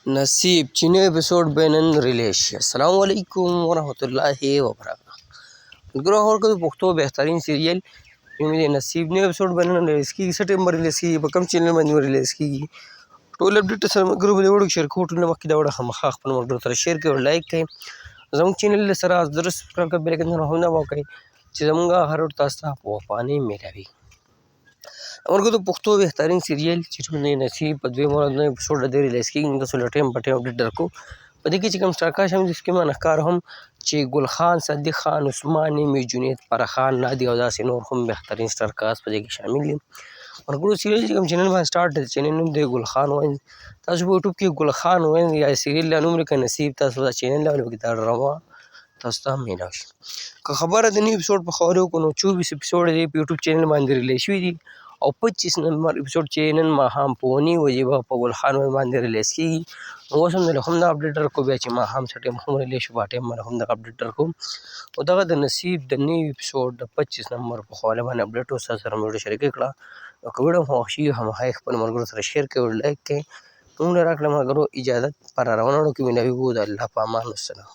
नसीब चीनी episode Bannon release شي. السلام علیکم ورحمۃ اللہ وبرکاتہ. ګورو اور کو پښتو بهترین سیریل یمه نصیب نه اپیسوډ بنن ریلیز کی سپټمبر ریلیز کی په کم چینل باندې ریلیز کی ټول اپډیټ سره ګروپ دی وړو شیر کوټ نه مخکې دا وړه خامخا خپل مرګ سره شیر کړئ او لایک کړئ زموږ چینل سره درس سبسکرایب کړئ بیل آیکن هم نه وکړئ چې زموږ هر ورځ تاسو ته په وفانه میلاوي امرګو د پښتو بهترین سیریل چې ټول نصیب په دوی مراد نه اپیسوډ د ریلیز کیږي تاسو لټیم پټه اپډیټ درکو په دې کې چې کوم سرکا شم د سکیم نه کار هم چې ګل خان صدیق خان عثماني میجونیت پر خان نادي او داسې نور هم بهترین سرکاس په دې کې شامل دي ورګو سیریل چې کوم چینل باندې سٹارټ د چینل نوم دی ګل خان وای تاسو په یوټیوب کې ګل خان وای یا سیریل له نوم لري نصیب تاسو دا چینل له کې دا ډرامه تاسو ته میلاو شي که خبره د نی اپیسوډ په خبرو کو نو 24 اپیسوډ دی په یوټیوب چینل باندې ریلیز شوی دي او 25 نمبر اپیسوډ چې نن ماښام په 9 بجې به په ګل خان باندې ریلیز کیږي اوس هم له هم دا اپډیټ درکو بیا چې ماښام څه ټایم هم ریلیز شو په ټایم باندې هم دا اپډیټ درکو او دغه د نصیب د نی اپیسوډ د 25 نمبر په حواله باندې اپډیټ او سره موږ شریک کړه او که ویډیو مو خوښ شي هم خپل ملګرو سره شیر کړئ او لایک کړئ موږ راکړه مګرو اجازه پر روانو کې ملوي وو د الله په امان والسلام.